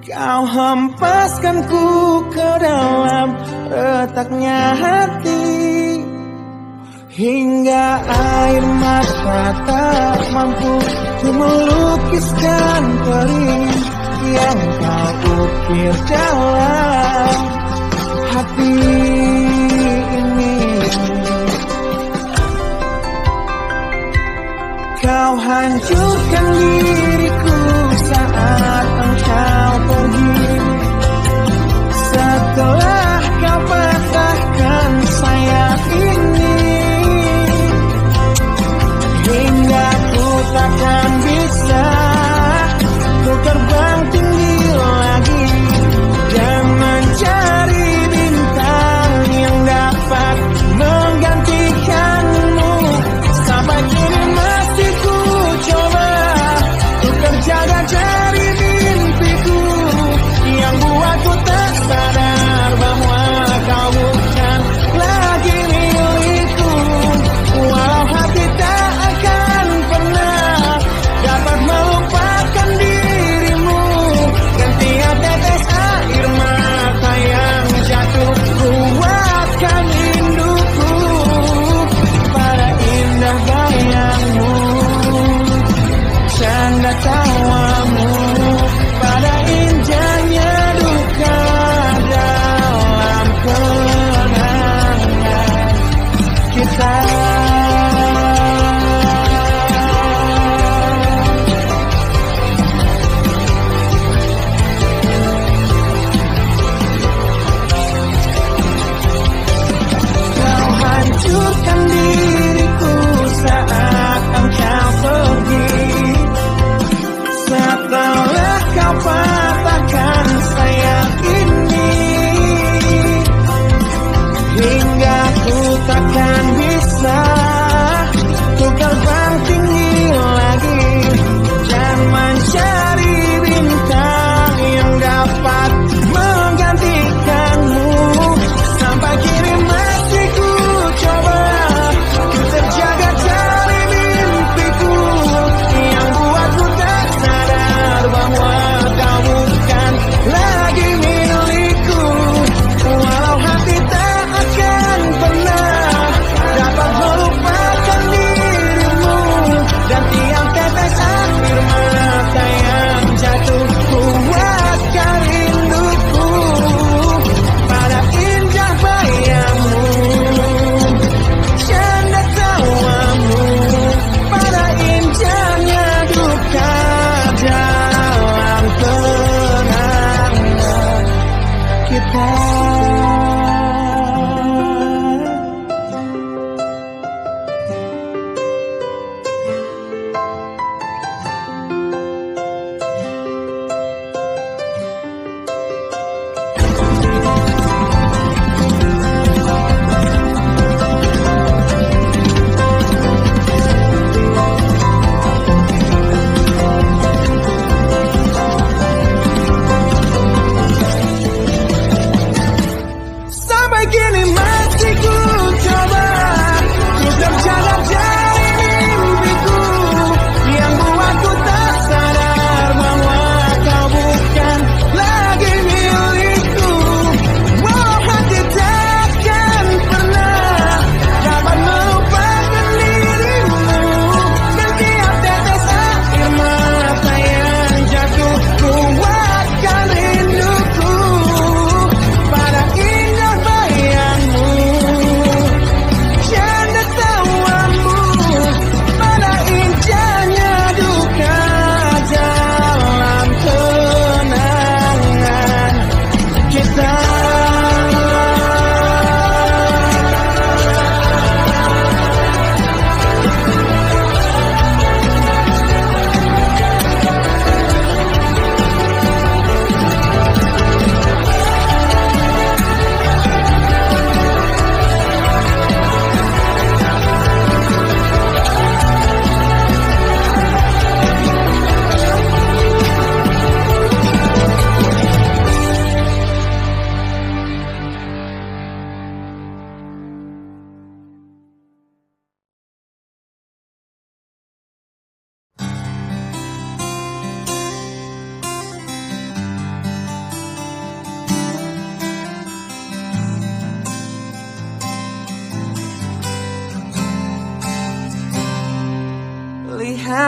Kau hempaskanku ke dalam retaknya hati, hingga air mata tak mampu melukiskan perih yang kau ukir dalam hati ini. Kau hancurkan diriku saat engkau pergi, setelah kau patahkan sayap ini, hingga ku takkan bisa ku terbang tinggi lagi dan mencari bintang yang dapat menggantikanmu. Sampai kini masih ku coba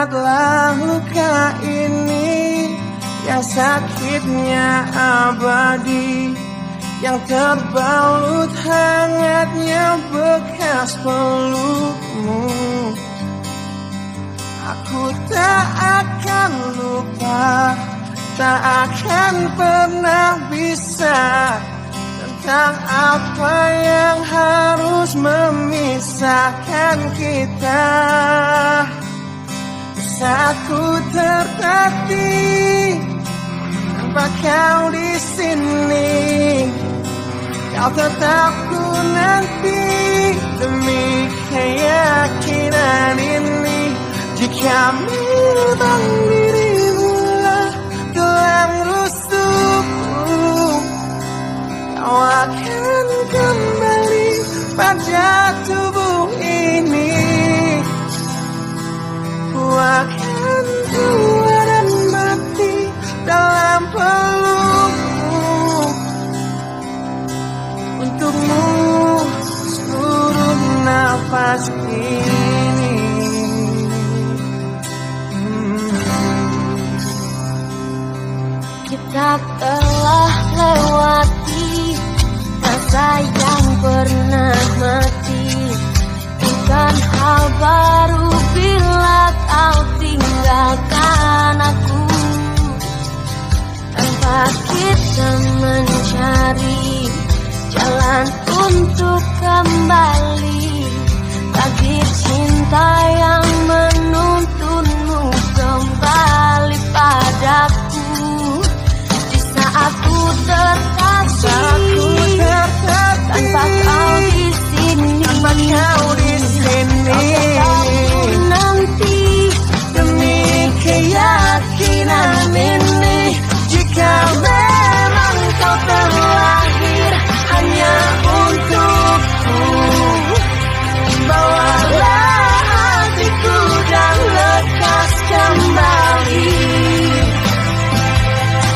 Ingatlah luka ini yang sakitnya abadi, yang terbalut hangatnya bekas pelukmu. Aku tak akan lupa, tak akan pernah bisa tentang apa yang harus memisahkan kita. Saat ku tertatih tanpa kau di sini, kau tetap ku nanti demi keyakinan ini. Jika memang dirimu lah tulang rusukku, kau akan kembali pada tubuh ini. Ku akan tua dan mati dalam pelukmu. Untukmu seluruh nafas ini. Kita telah lewati masa yang pernah mati. Bukan hal baru bila kau tinggalkan aku, tanpa kita mencari jalan untuk kembali. Takdir cinta yang menuntunmu kembali padaku. Di saat ku tertatih tanpa kau di sini, kau nanti demi keyakinan ini. Jika memang kau terlahir hanya untukku, bawalah hatiku dan lekas kembali.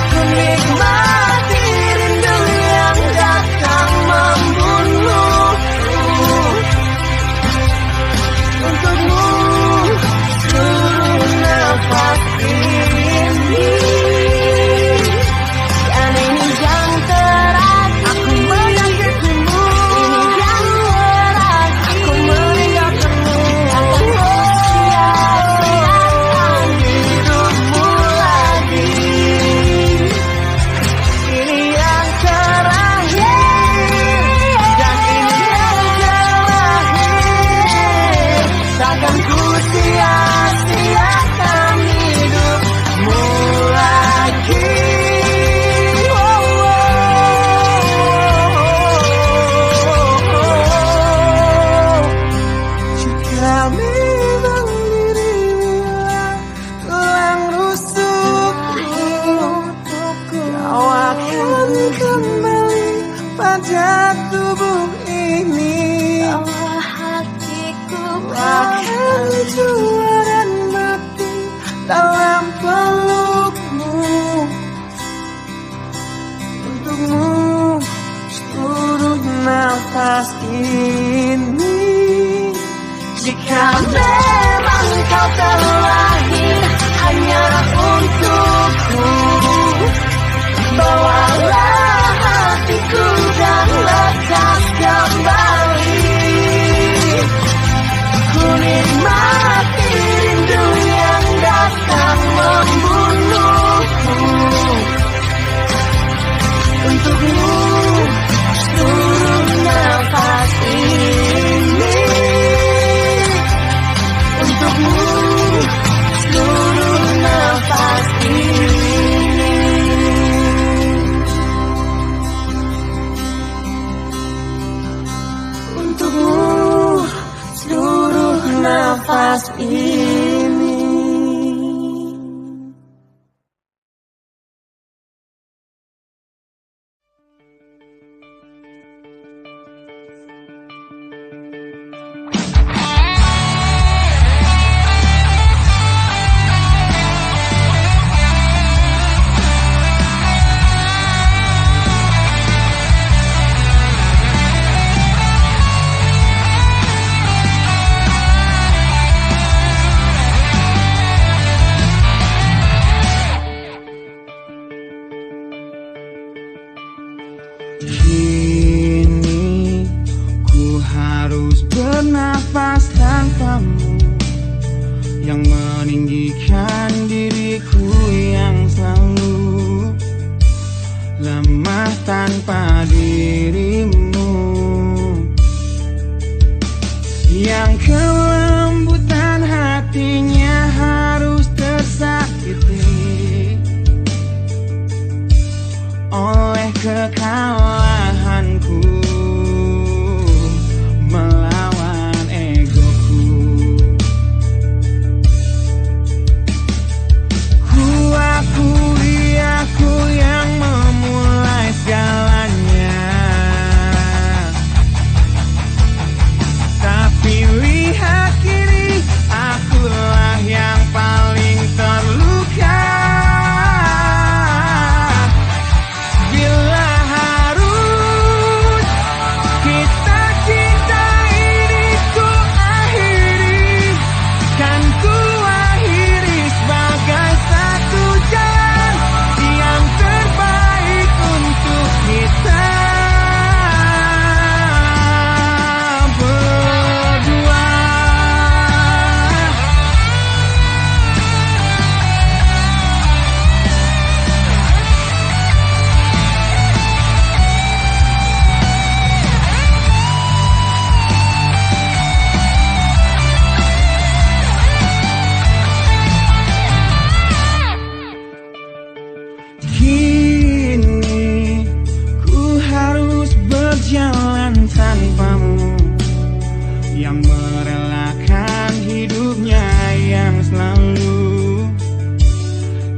Ku nikmati rindu yang datang membunuhku. Untukmu seluruh nafas ini, dan ini yang terakhir. Aku menyakitimu, ini yang terakhir. Aku meninggalkanmu, akan sia-siakan hidupmu lagi. Ini yang terakhir, dan ini yang terakhir. Takkan ku sia-siakan hidupmu lagi. Jika memang dirimulah tulang rusukku, kau akan kembali pada tubuh ini. Bawa hatiku Akan tua dan mati dalam pelukmu. Untukmu seluruh nafas ini. Jika memang kau terlahir hanya untukku, bawalah hatiku dan lekas kembali. Ku nikmati rindu yang datang membunuhku. Untukmu seluruh nafas ini. Kini ku harus bernafas tanpamu, yang meninggikan diriku yang selalu lemah tanpa dirimu, yang kelembutan hatinya harus tersakiti oleh kekalahanku melawan egoku. Ku akui aku yang memulai segalanya, tapi lihat kini akulah yang paling terluka. Bila harus kita cinta ini ku akhiri, kan ku akhiri sebagai satu jalan yang terbaik untuk kita berdua. Kini ku harus berjalan tanpamu, yang merelakan hidupnya yang selalu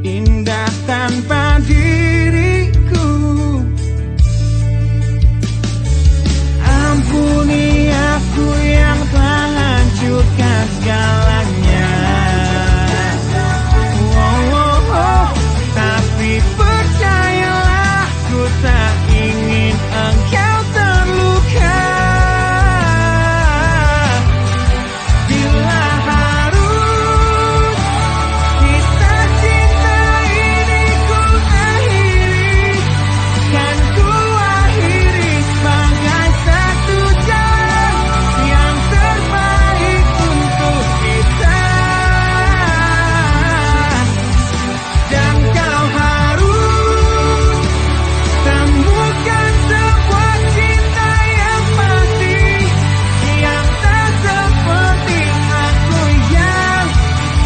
indah tanpa diriku. Ampuni aku yang telah hancurkan segalanya. Tapi percayalah, ku tak ingin engkau terluka. Bila harus kita cinta ini ku akhiri, kan ku akhiri sebagai satu jalan yang terbaik untuk kita. Dan kau harus temukan sebuah cinta yang pasti, yang tak seperti aku yang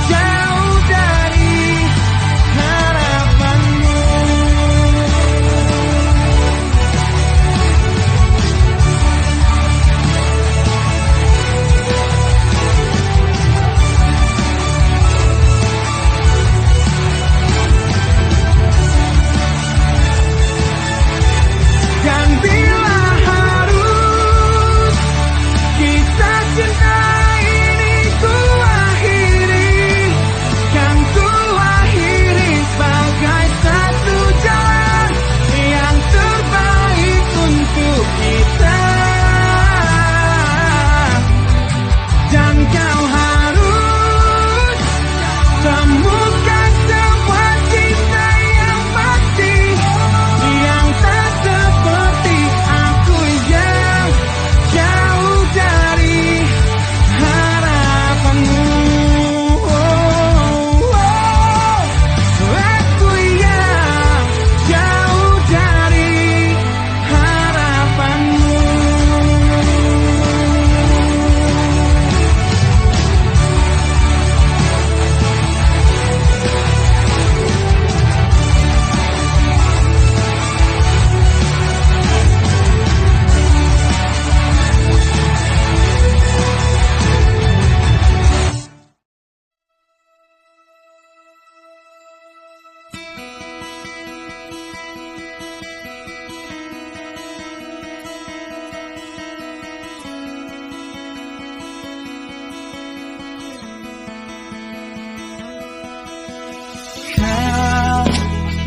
jauh dari harapanmu. Dan bila harus kita cinta ini ku akhiri, kan ku akhiri sebagai satu jalan yang terbaik untuk kita. Dan kau harus temukan sebuah cinta yang pasti, yang tak seperti aku yang jauh dari harapanmu. Aku yang jauh dari harapanmu. Kau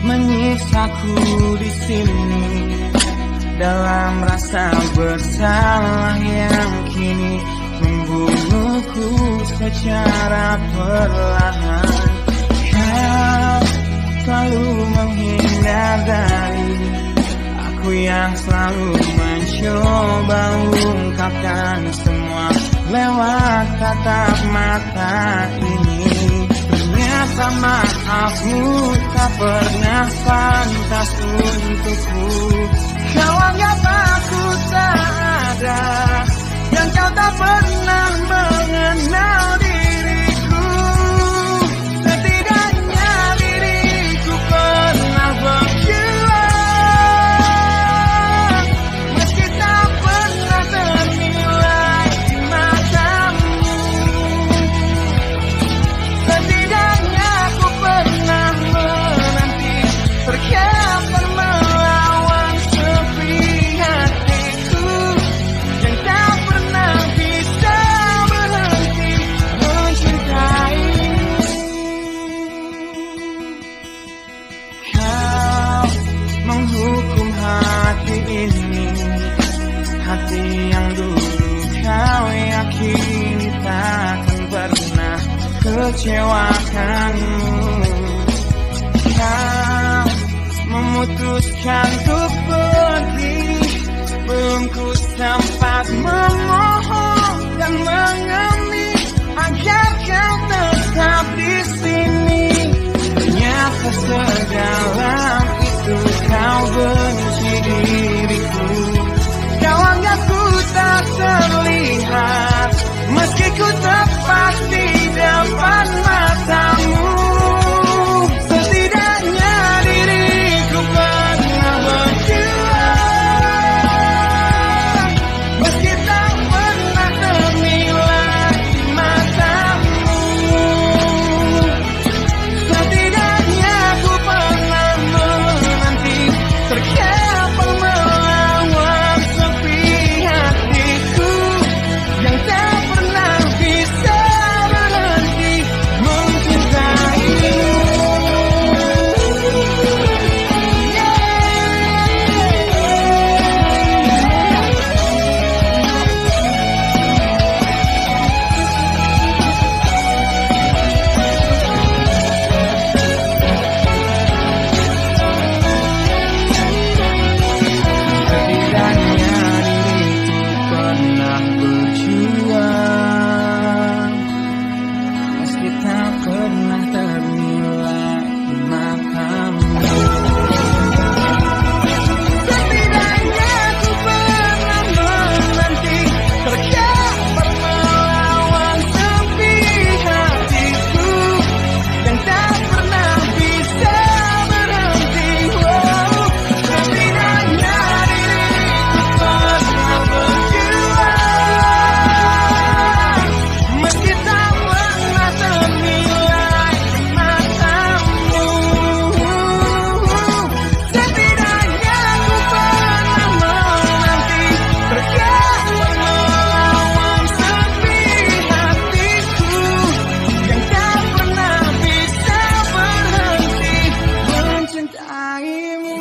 menyiksaku di sini dalam rasa bersalah yang kini membunuhku secara perlahan. Kau selalu menghindar dari aku Aku yang selalu mencoba ungkapkan semua lewat tatap mata ini. Ternyata maafmu tak pernah pantas untukku. Kau anggap aku tak ada, dan kau tak pernah mengenal diriku. Setidaknya diriku pernah berjuang, meski tak pernah ternilai di matamu. Setidaknya aku pernah menanti, terkapar melawan sepi hatiku, yang tak pernah bisa berhenti mencintai. Kau menghukum hati ini, hati yang dulu kau yakini takkan pernah kecewakanmu. Kau memutuskan untuk pergi, belum ku sempat memohon dan mengemis agar kau tetap di sini. Ternyata sedalam itu kau benci diriku. Kau anggap ku tak terlihat, meski ku tepat di depan matamu. Setidaknya diriku pernah berjuang, meski tak pernah ternilai di matamu. Setidaknya ku pernah menanti, terkapar melawan sepi hatiku, yang tak pernah bisa berhenti mencintaimu. Setidaknya diriku pernah berjuang, meski tak pernah ternilai di matamu. Setidaknya ku pernah menanti, terkapar melawan sepi hatiku, yang tak pernah bisa berhenti. Setidaknya diriku pernah berjuang, meski tak pernah ternilai di matamu. Setidaknya ku pernah menanti, terkapar melawan sepi hatiku, yang tak pernah bisa berhenti mencintaimu.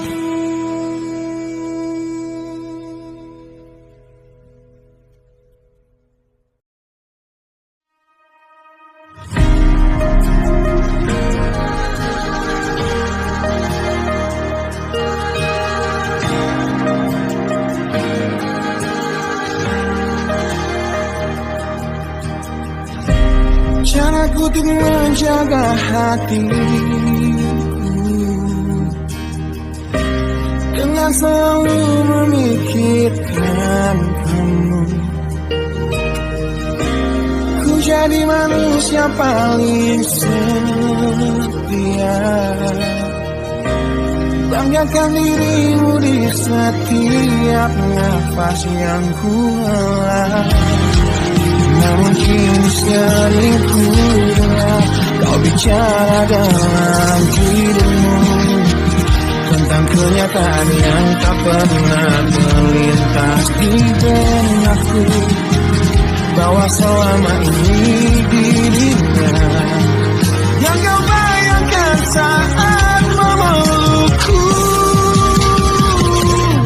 Caraku untuk menjaga hatiku dengan selalu memikirkan kamu. Ku jadi manusia paling setia, banggakan dirimu di setiap nafas yang ku hela. Namun kini sering ku dengar kau bicara dalam dirimu tentang kenyataan yang tak pernah terlintas di benakku, bahwa selama ini dirinya yang kau bayangkan saat memelukku.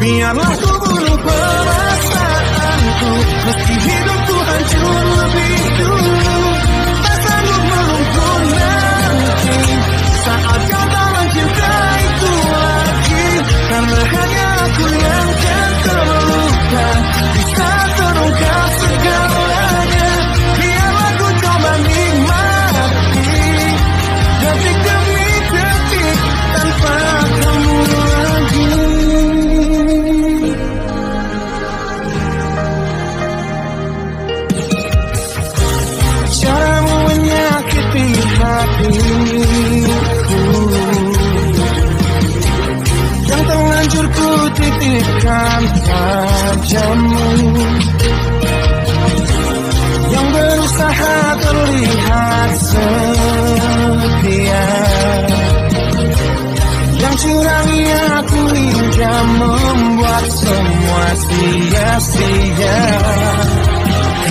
Biarlah ku bunuh perasaanku, meski hidupku hancur lebih dulu. Tak sanggup melumpuh nanti saat kau tak mencintaiku lagi, karena hanya aku yang titipkan padamu, yang berusaha terlihat setia, yang curangi aku hingga membuat semua sia-sia.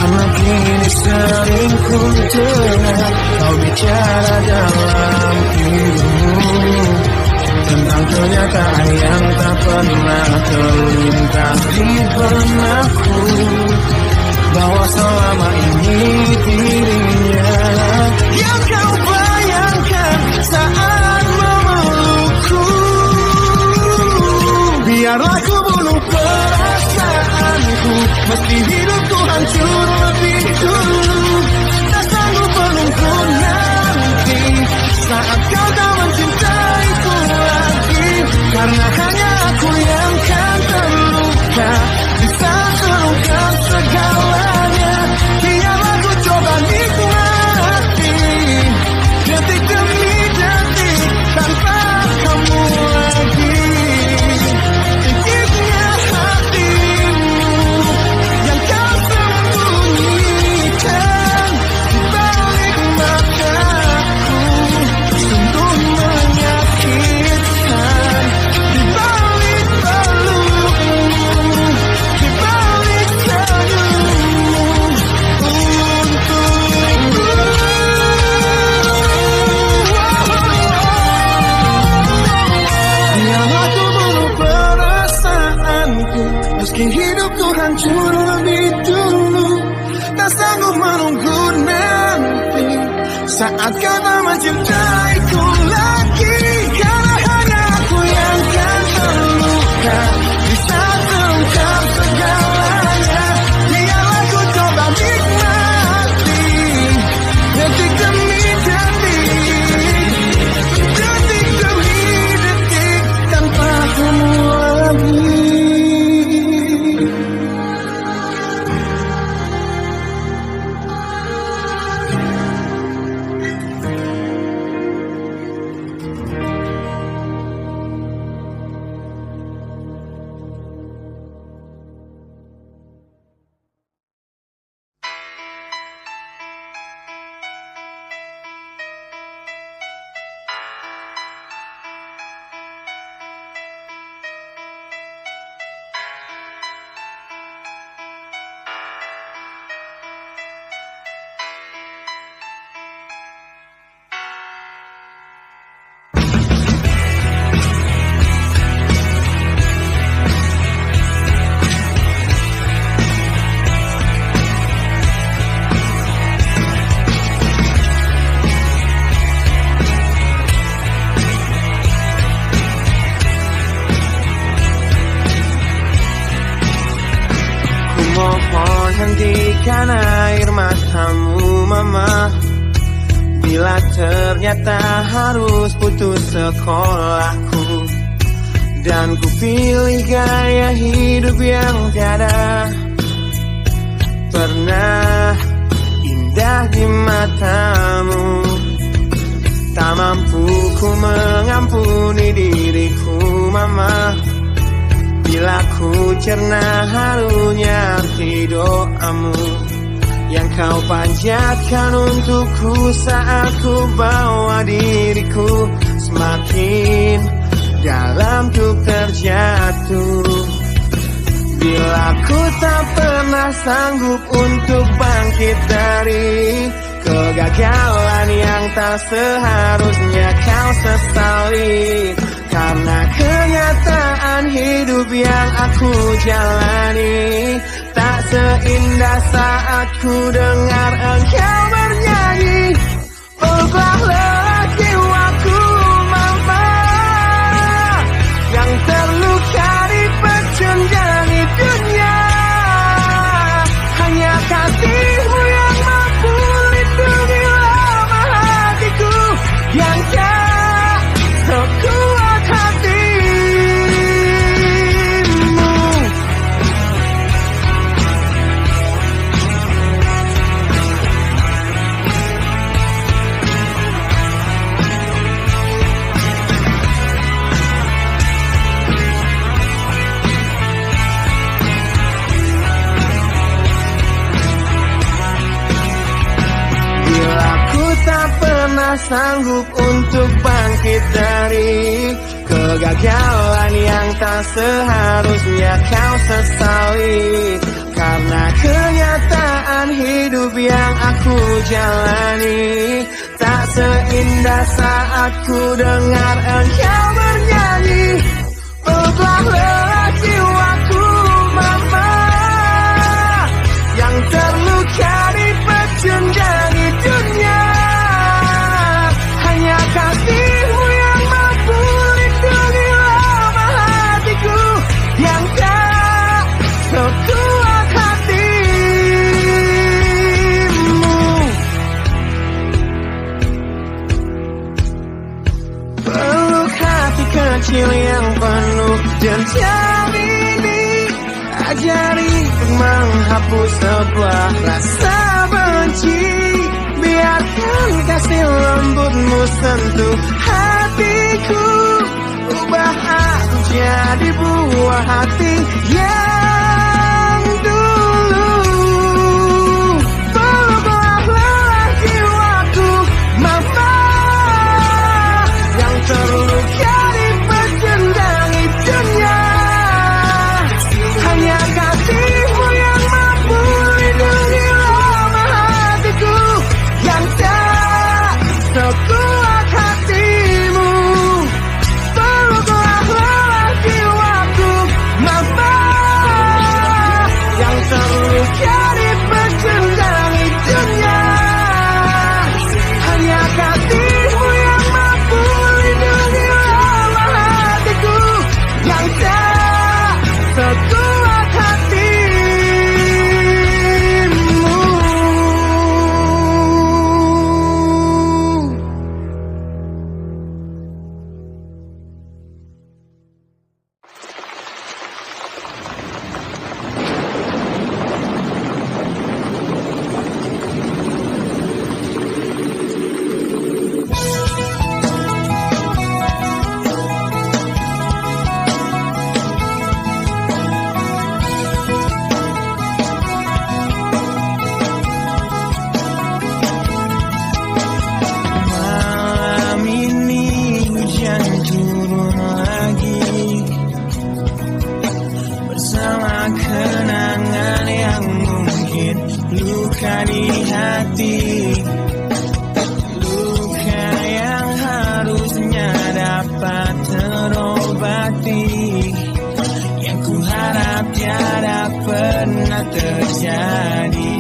Karena kini sering ku dengar kau bicara dalam hidupmu tentang kenyataan yang tak pernah terlintas di benakku, bahwa selama ini dirinya yang kau bayangkan saat memelukku. Biarlah ku bunuh perasaanku, meski hidupku hancur lebih dulu. Tak sanggup menunggu nanti saat kau tak mencintaiku lagi, karena hanya aku yang kan terluka bisa terungkap segalanya. Biarlah ku coba nikmati detik demi detik tanpa kamu lagi. Sedikitnya hatimu yang kau sembunyikan di balik mataku, sungguh menyakitkan. Di balik pelukmu, di balik senyummu untukku. Biarlah ku bunuh perasaanku, meski hidupku hancur lebih dulu. Tak sanggup menunggu nanti saat kau tak mencintaiku lagi, karena hanya aku yang kan terluka bisa terungkap segalanya. Biarlah ku coba nikmati detik demi detik, detik demi detik tanpa kamu lagi. Mohon hentikan air matamu mama, bila ternyata harus putus sekolahku, dan ku pilih gaya hidup yang tiada pernah indah di matamu. Tak mampu ku mengampuni diriku mama, bila ku cerna harunya arti doamu yang kau panjatkan untukku saat ku bawa diriku semakin dalam untuk terjatuh. Bila ku tak pernah sanggup untuk bangkit dari kegagalan yang tak seharusnya kau sesali, karena kenyataan hidup yang aku jalani tak seindah saat ku dengar engkau bernyanyi. Peluklah lelaki waku mama yang terluka di pecunjangi dunia. Hanya kasihmu yang mampu lindungi lemah hatiku yang tak sekuat hatimu. tak sanggup untuk bangkit dari kegagalan yang tak seharusnya kau sesali. Karena kenyataan hidup yang aku jalani tak seindah saat ku dengar engkau bernyanyi. Oh telah lelah jiwaku mama, yang terluka di pecundang dunia. Hanya kasihmu yang mampu lindungi lemah hatiku yang tak sekuat hatimu. Peluk hati kecil yang penuh dendam ini, ajari untuk menghapus sebuah rasa benci. Biarkan kasih lembutmu sentuh hatiku, ubah aku jadi buah hati yang dulu. Peluklah lelah jiwaku mama, yang terluka di pecundang dunia. Hanya kasihmu yang mampu lindungi lemah hatiku yang tak sekuat hatimu. Peluklah lelah jiwaku mama, yang terluka di pecundang dunia. Hanya kasihmu yang mampu lindungi lemah hatiku yang tak sekuat hatimu. Malam ini hujan turun lagi, bersama kenangan yang mungkin luka di hati. Luka yang harusnya dapat terobati, yang ku harap tiada pernah terjadi.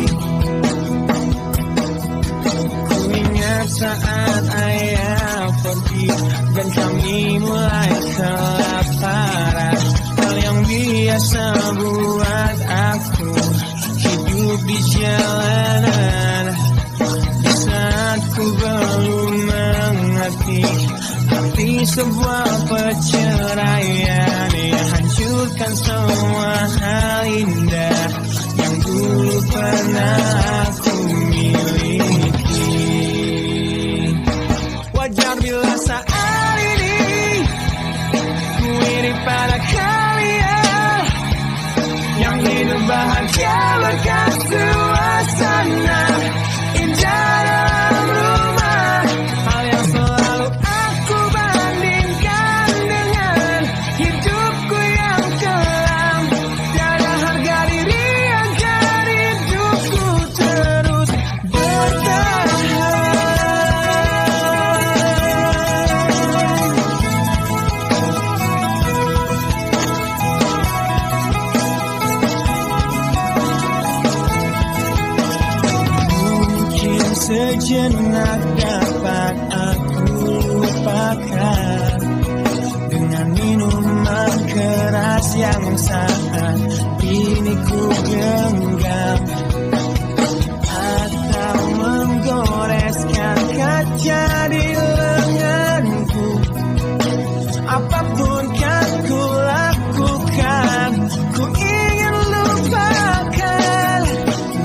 Ku ingat saat ayah pergi dan kami mulai kelaparan. Hal yang biasa buat aku hidup di jalanan. Di saat ku belum mengerti arti sebuah perceraian yang hancurkan semua hal indah yang dulu pernah aku miliki. Wajar bila saat ini ku iri pada kalian yang hidup bahagia berkat suasana indah dalam rumah. Hal yang selalu aku bandingkan dengan hidupku yang kelam. Tiada harga diri agar hidupku terus bertahan. Mungkin sejenak dapat aku lupakan dengan minuman keras yang saat ini ku genggam, atau menggoreskan kaca di lenganku. Apapun kan ku lakukan, ku ingin lupakan.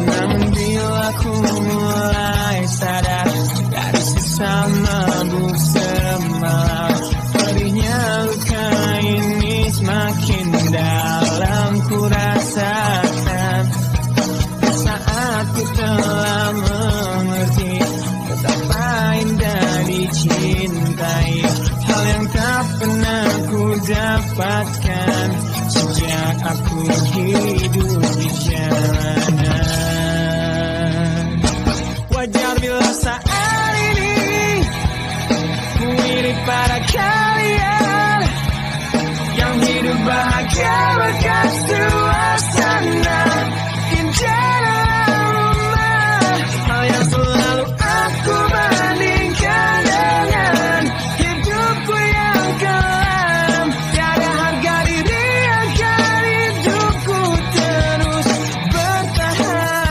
Namun bila ku mulai sadar dari sisa mabuk semalam, perihnya luka ini semakin dalam ku rasakan. kenangan sejak aku hidup di jalanan. Wajar bila saat ini ku iri pada kalian yang hidup bahagia berkat suasana indah dalam rumah. Hal yang selalu aku bandingkan dengan hidupku yang kelam. Tiada harga diri agar hidupku terus bertahan.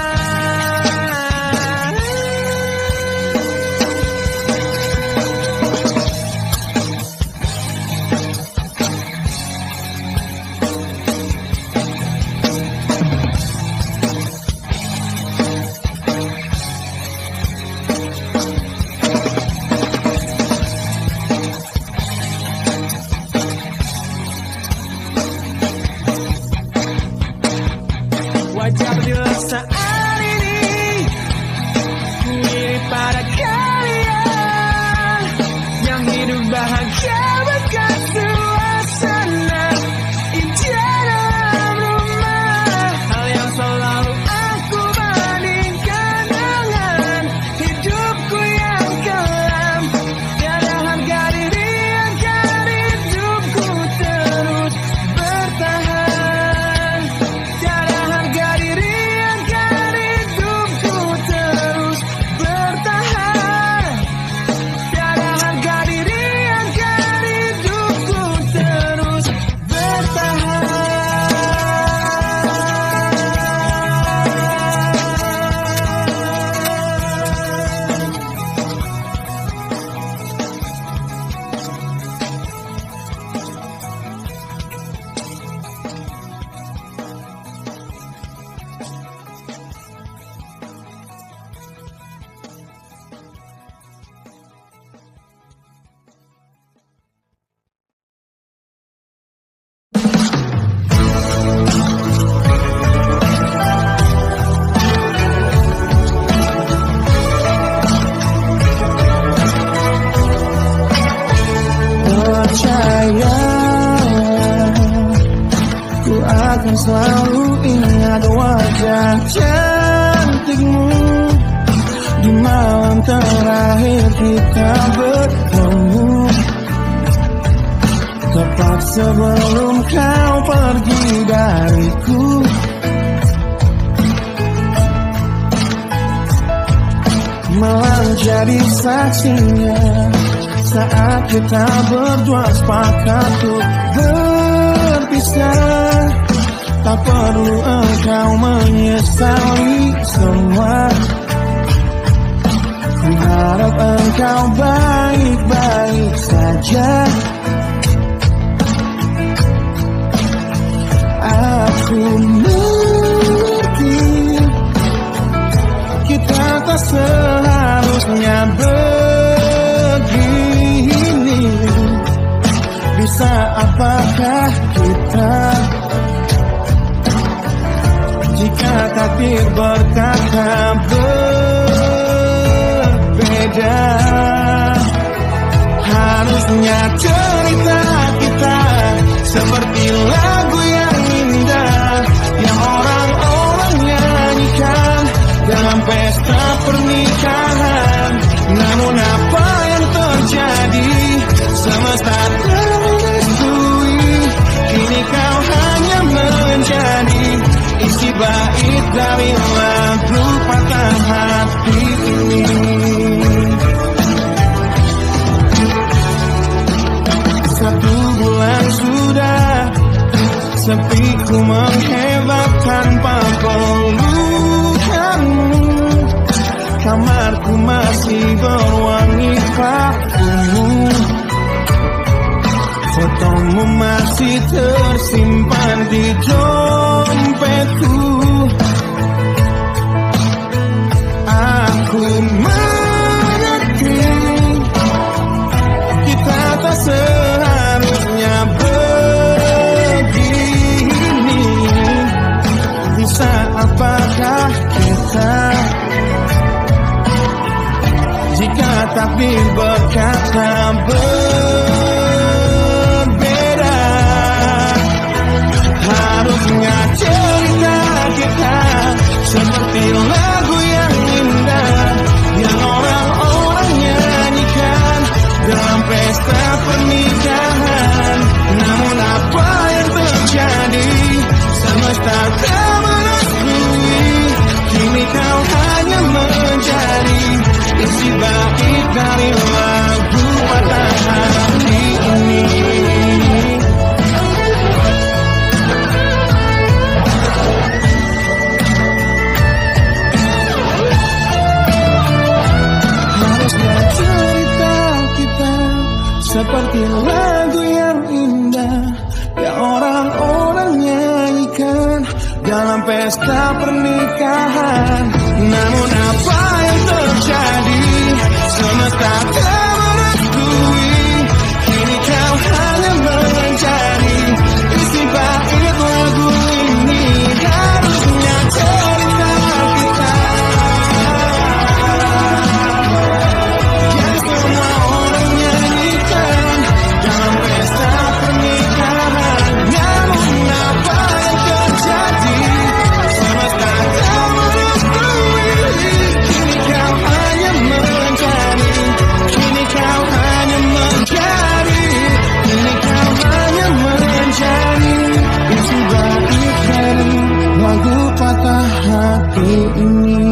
Wajar bila saat ini ku iri pada kalian yang hidup bahagia berkat suasana indah dalam rumah. Hal yang selalu aku bandingkan dengan hidupku yang kelam. Tiada harga diri agar hidupku terus bertahan. Tiada harga diri agar hidupku terus bertahan. Tiada harga diri agar hidupku terus bertahan. Percaya ku akan selalu ingat wajah cantikmu di malam terakhir kita bertemu, tepat sebelum kau pergi dariku. Malam jadi saksinya saat kita berdua sepakat untuk berpisah. Tak perlu engkau menyesali semua. Ku harap engkau baik-baik saja. Aku mengerti kita tak seharusnya begini. Bisa apakah kita jika takdir berkata berbeda? Harusnya cerita kita seperti lagu yang indah yang orang-orang nyanyikan dalam pesta pernikahan. Namun apa yang terjadi? Semesta terrestui. Kini kau hanya menjadi isi bait dari lagu patah hati ini. Satu bulan sudah sepi ku menghebat tanpa pelukanmu. Kamarku masih berwangi parfummu. Fotomu masih tersimpan di dompetku. Aku mengerti kita tak seharusnya begini. Bisa apakah kita jika takdir berkata berbeda? pesta pernikahan. Namun apa yang terjadi? Semesta tak merestui. Kini kau hanya menjadi isi bait lagu ini. Harusnya cerita kita yang semua orang nyanyikan dalam pesta pernikahan. Namun apa yang terjadi? Semesta tak merestui. Kini kau hanya menjadi, kini kau hanya menjadi, kini kau hanya menjadi isi bait dari lagu patah hati ini.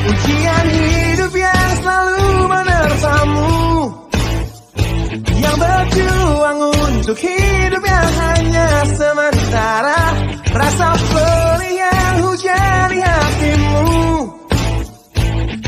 Ujian hidup yang selalu menerpamu, yang berjuang untuk hidup yang hanya sementara. Rasa perih yang hujani hatimu,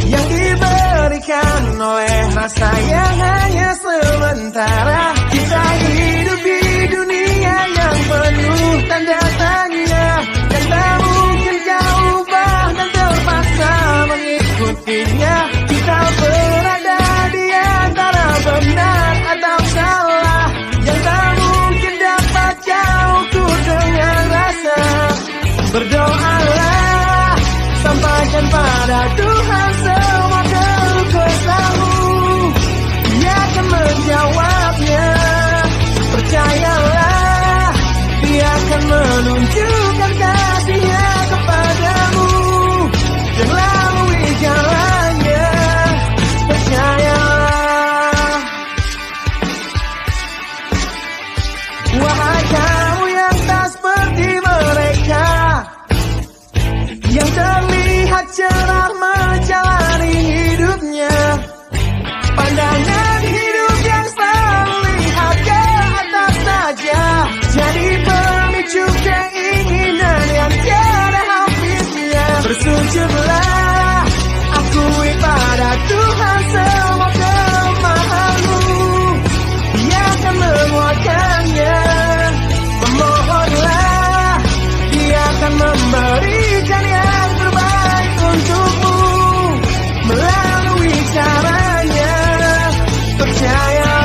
yang diberikan oleh rasa yang hanya sementara. Kita hidup di dunia yang penuh tanda tanya, dan tak mungkin kau ubah dan terpaksa mengikutinya. Kita berada di antara benar atau salah, yang tak mungkin dapat kau ukur dengan rasa. Berdoalah, sampaikan pada Tuhan semua keluh kesahmu, Dia akan menjawabnya. Percayalah, Dia akan menunjukkan kasih-Nya kepadamu dan lalui jalannya. Percayalah. Wahai kamu yang tak seperti mereka, yang terlihat cerah menjalani hidupnya. Pandangan hidup yang selalu lihat ke atas saja, jadi pemicu keinginan yang tiada habisnya. Bersujudlah, akui pada Tuhan semua kelemahanmu, Dia akan menguatkannya. Memohonlah, Dia akan memberikan yang terbaik untukmu melalui caranya. Percayalah.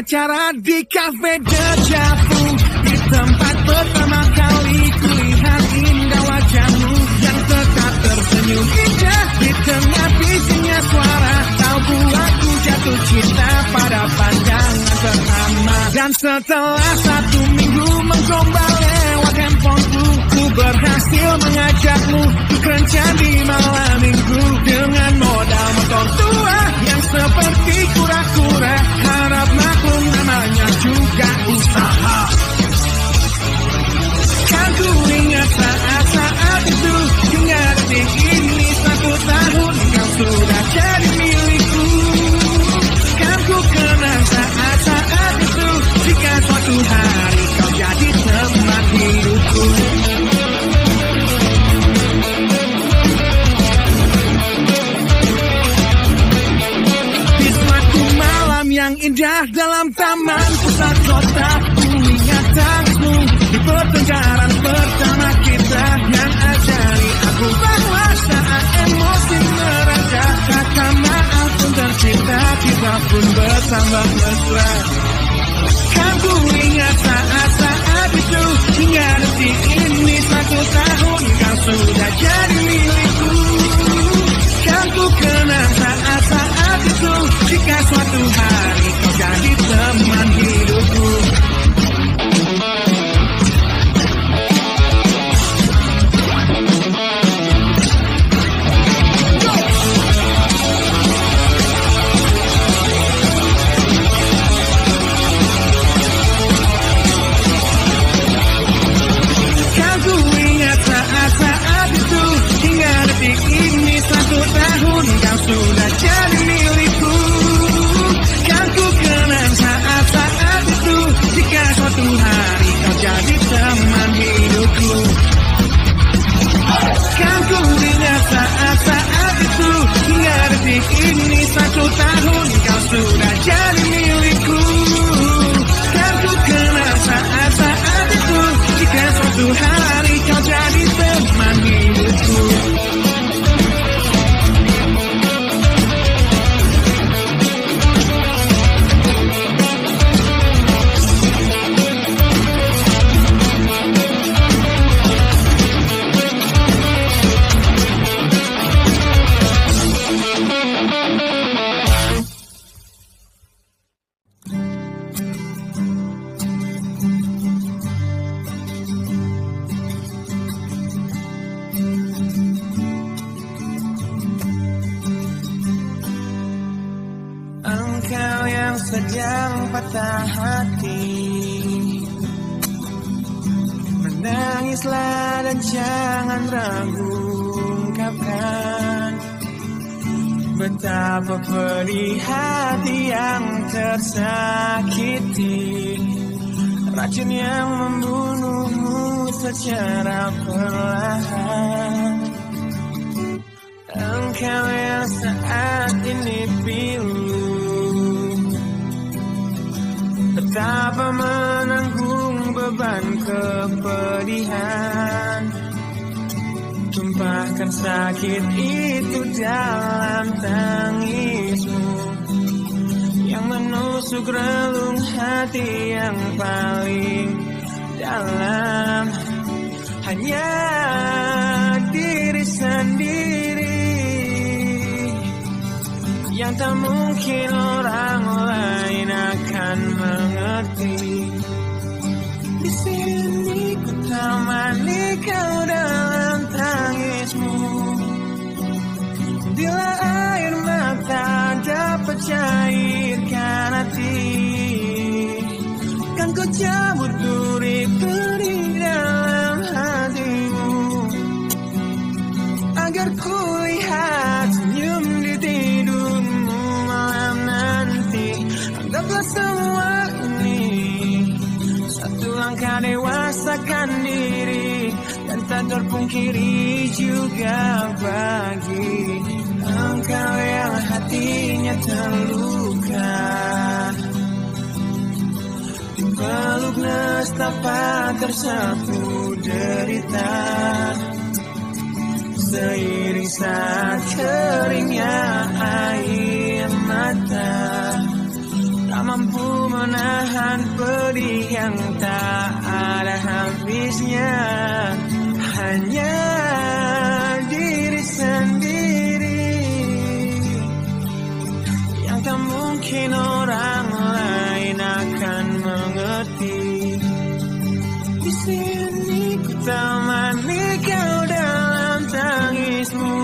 acara di kafe Dejavu, di tempat pertama kali kulihat indah wajahmu yang tetap tersenyum indah di tengah bisiknya suara. Kau buatku jatuh cinta pada pandangan pertama. Dan setelah 1 minggu menggombal lewat handphoneku, ku berhasil mengajakmu ke kencan di malam minggu dengan modal motor tua yang seperti kura-kura. Harap maklum namanya juga usaha. Kan ku ingat saat-saat itu, hingga detik ini 1 tahun kau sudah jadi milikku. Kan ku kenang saat-saat itu, jika suatu hari kau jadi teman hidupku. Di suatu malam yang indah dalam taman pusat kota, ku ingat tanganmu di pertengkaran pertama kita yang ajari aku bahwa saat emosi mereda, kata maaf pun tercipta, kita pun bersama mesra. Kan ku ingat saat-saat itu, hingga detik ini 1 tahun kau sudah jadi milikku. Kan ku kenang saat-saat itu, jika suatu hari kau jadi teman hidupku. Sudah jadi milikku. Kan ku kenang saat-saat itu, jika suatu hari kau jadi teman hidupku. Kan ku ingat saat-saat itu, hingga detik ini 1 tahun kau sudah jadi milikku. Kan ku kenang saat-saat itu, jika suatu hari kau jadi teman hidupku. Engkau yang sedang patah hati, menangislah dan jangan ragu ungkapkan betapa pedih hati yang tersakiti, racun yang membunuhmu secara perlahan. Engkau yang saat ini pilu, betapa menanggung beban kepedihan, tumpahkan sakit itu dalam tangismu yang menusuk relung hati yang paling dalam. Hanya diri sendiri yang tak mungkin orang lain akan mengerti. Di sini ku temani kau dalam tangismu, bila air mata dapat cairkan hati, kan ku cabut duri-duri dalam hatimu, agar ku lihat senyum di tidurmu malam nanti. Anggaplah semua ini satu langkah dewasakan diri, dan tak terpungkiri juga bagi engkau yang hatinya terluka. Peluk nestapa tersapu derita, seiring saat keringnya air mata, tak mampu menahan pedih yang tak ada habisnya. Hanya diri sendiri yang tak mungkin orang lain akan mengerti. Di sini ku temani kau dalam tangismu.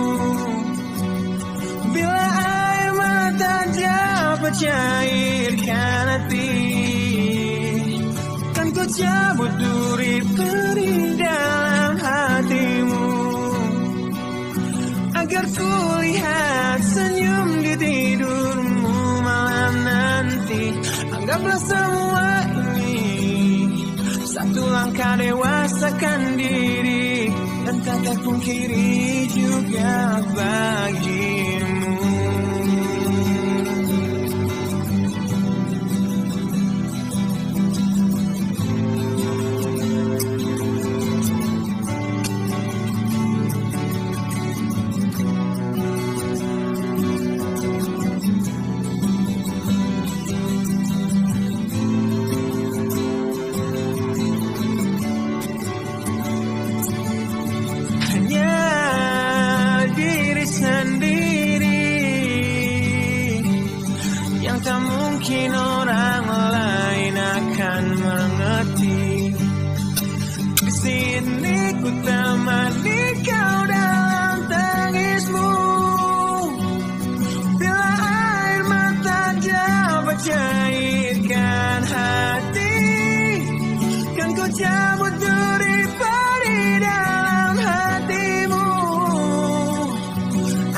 Bila air mata dapat cairkan hati, kan ku cabut duri perih dalam hatimu, agar ku lihat senyum di tidurmu malam nanti. Anggaplah semua ini satu langkah dewasakan diri, dan tak terpungkiri juga bagimu. Mungkin orang lain akan mengerti. Di sini ku temani kau dalam tangismu. Bila air mata dapat cairkan hati, kan ku cabut duri perih dalam hatimu,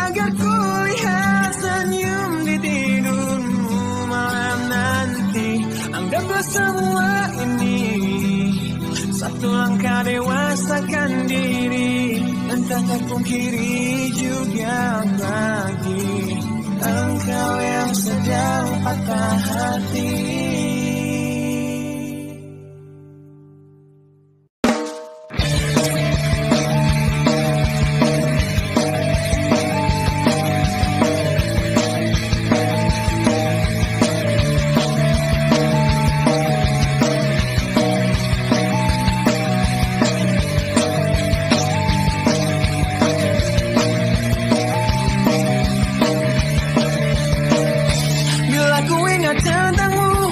agar ku lihat senyum di tidurmu malam nanti. Anggaplah semua ini satu langkah dewasakan diri, dan tak terpungkiri juga bagi engkau yang sedang patah hati. Tentangmu,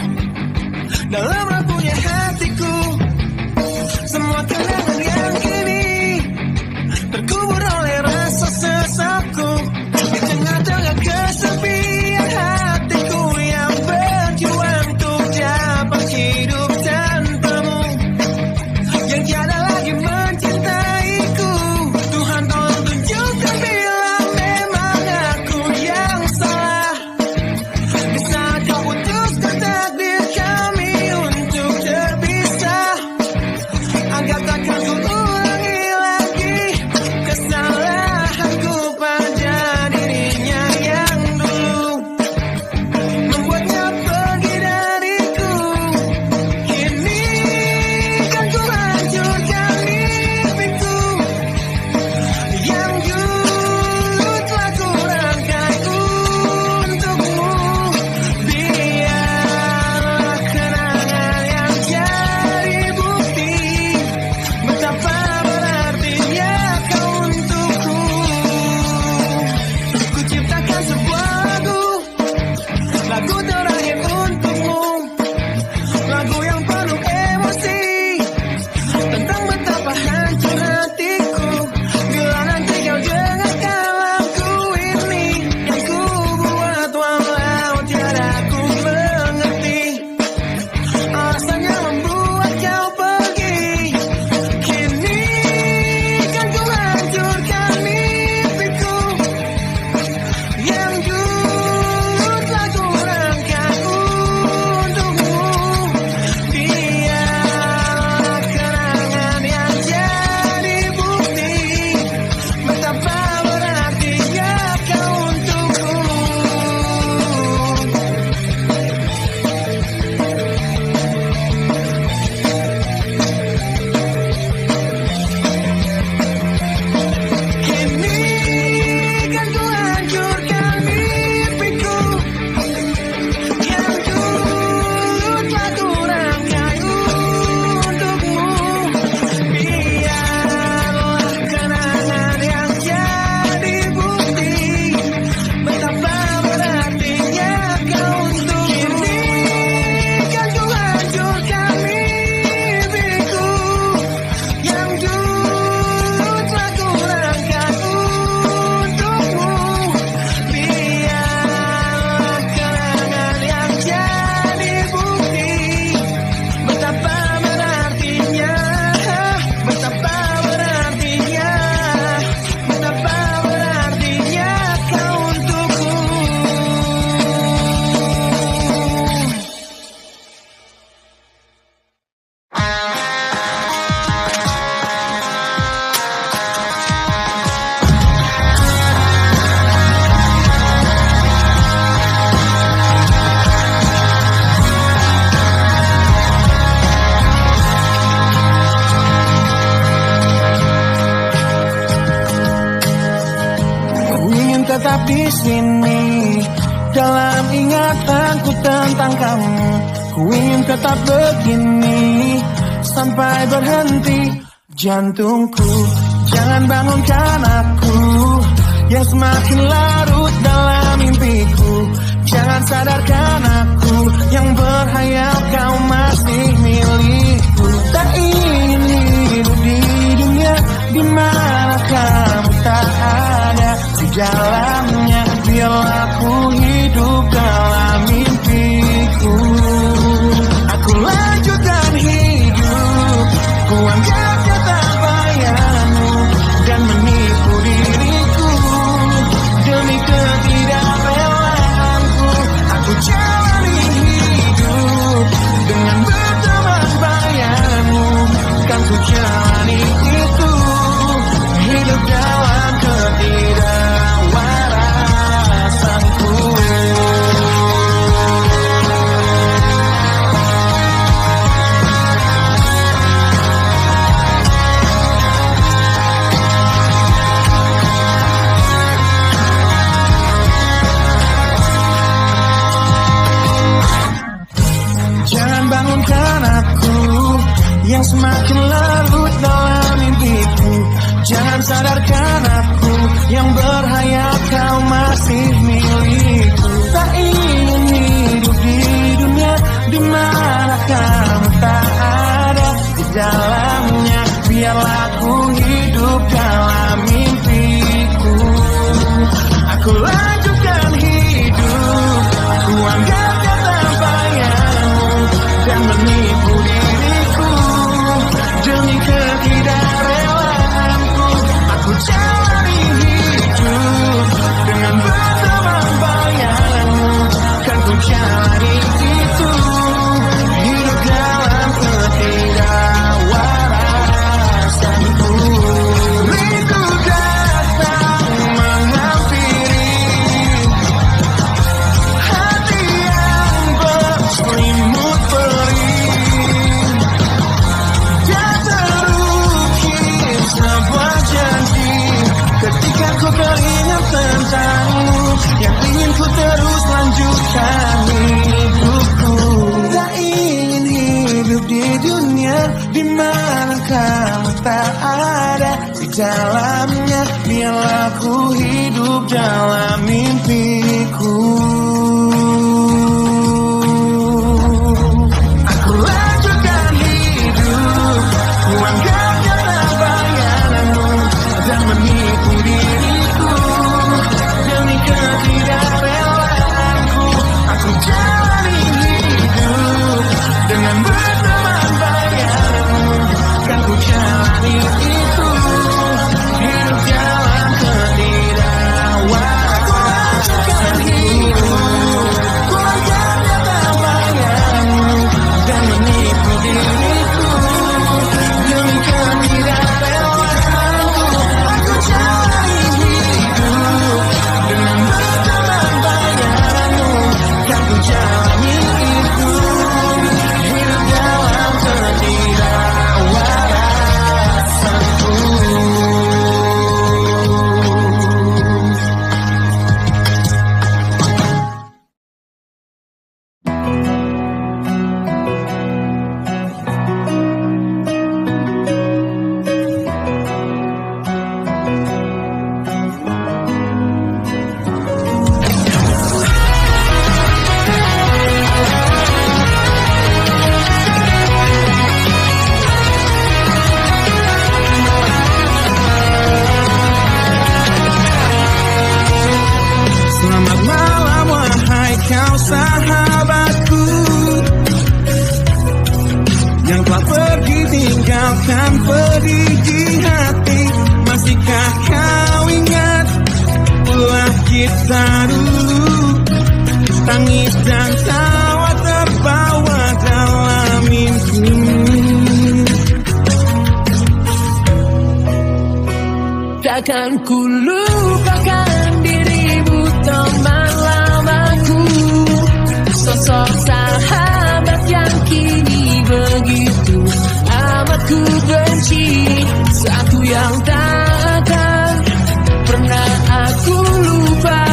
di sini. Dalam ingatanku tentang kamu, ku ingin tetap begini sampai berhenti jantungku. Jangan bangunkan aku yang semakin larut dalam mimpiku. Jangan sadarkan aku yang berhayal kau masih milikku. Tak ingin hidup di dunia di mana kamu tak ada di dalamnya. Biarlah aku hidup dalam mimpiku. Aku lanjutkan hidup, ku anggapnya tak bayanganmu dan menipu diriku demi ketidakrelaanku. Aku jalani hidup dengan berteman bayanganmu, kan ku jalani itu hidup dalam ketidakwarasanku. Jangan bangunkan aku yang semakin larut dalam mimpiku. Jangan sadarkan aku yang berhayal kau masih milikku. Tak ingin hidup di dunia di mana kamu tak ada di dalamnya. Biarlah aku hidup dalam mimpiku. Aku lanjutkan hidup, aku anggapnya tak bayanganmu dan menipu diriku demi ketidakrelaanku. Aku jalani hidup dengan berteman bayanganmu, kan ku jalani itu hidup dalam ketidakwarasanku. Rindu datang menghampiri hati yang berselimut perih, dan terukir sebuah janji ketika ku teringat tentangmu yang ingin ku terus lanjutkan hidupku. Tak ingin hidup di dunia di mana kamu tak ada di dalamnya. Biarlah ku hidup dalam mimpiku. Aku lanjutkan hidup, ku anggapnya tak bayanganmu dan menipu diriku demi ketidakrelaanku. Aku jalani hidup dengan berteman bayanganmu, kan ku jalani itu hidup dalam ketidakwarasanku. Ku anggapnya tak bayanganmu dan menipu diriku demi ketidakrelaanku. Aku jalani hidup dengan berteman bayanganmu, kan ku jalani itu hidup dalam ketidakwarasanku. Selamat malam wahai kau sahabatku yang telah pergi tinggalkan pedih di hati. Masihkah kau ingat ulah kita dulu, tangis dan tawa terbawa dalam mimpi. Takkan ku lupakan dirimu teman lamaku, sosok sahabat yang kini begitu amat ku benci. Satu yang tak akan pernah aku lupa.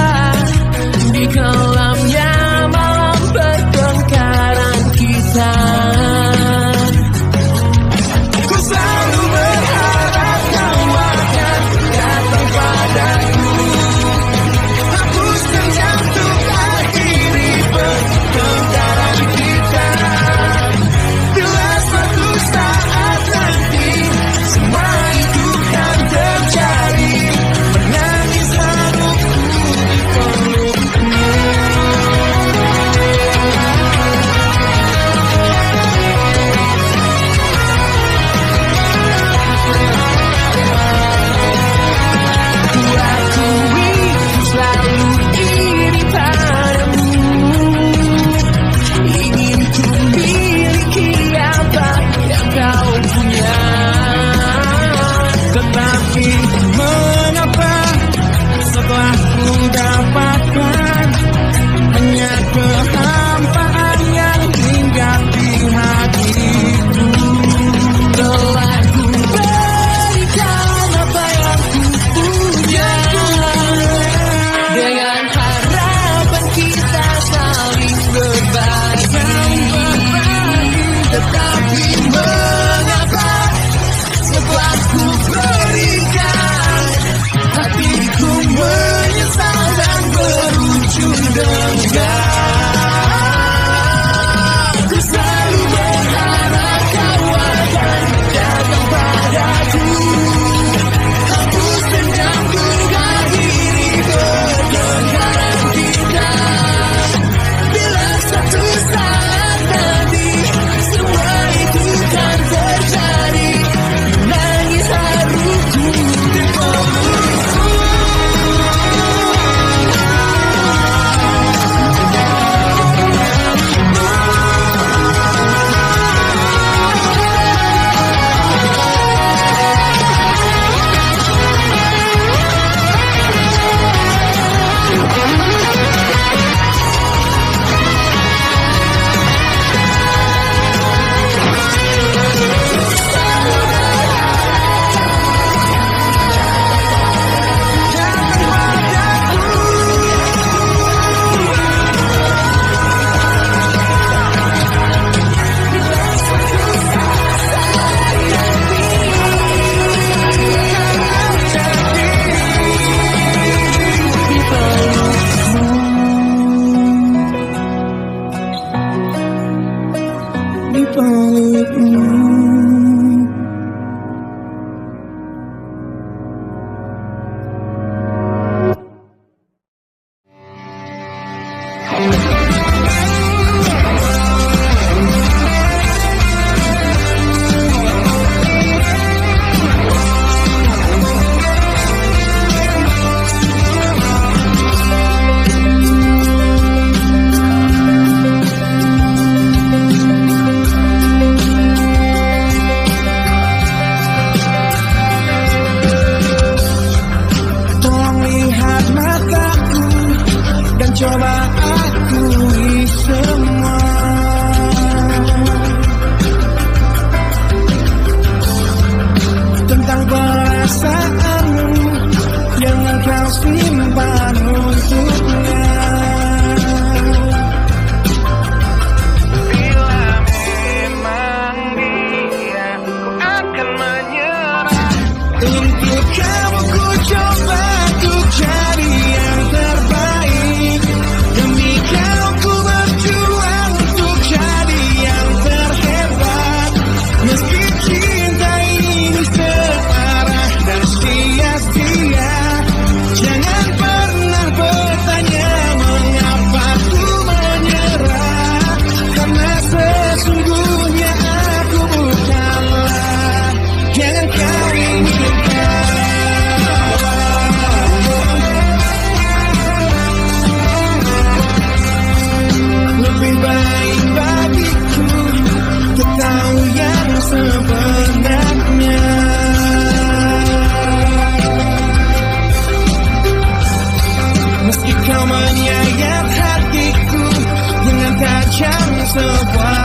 ujung dengar. Ku selalu berharap kau akan datang padaku. Hapus dendam duga diri bertengkaran kita. Bila satu saat nanti semua itu kan terjadi, nangis haruku di pelukmu. Di pelukmu. Coba akui semua. Tentang perasaanmu yang kau simpan untuknya. Bila memang dia, ku akan menyerah. Untuk kamu ku coba untuk jadi yang terbaik. Demi kau ku berjuang untuk jadi yang terhebat. Meski cinta ini separah dan sia-sia, jangan pernah bertanya mengapa ku menyerah. Karena sesungguhnya aku bukanlah yang kau inginkan. Lebih baik bagiku ku tahu yang sebenarnya. Meski kau menyayat hatiku dengan tajam sebuah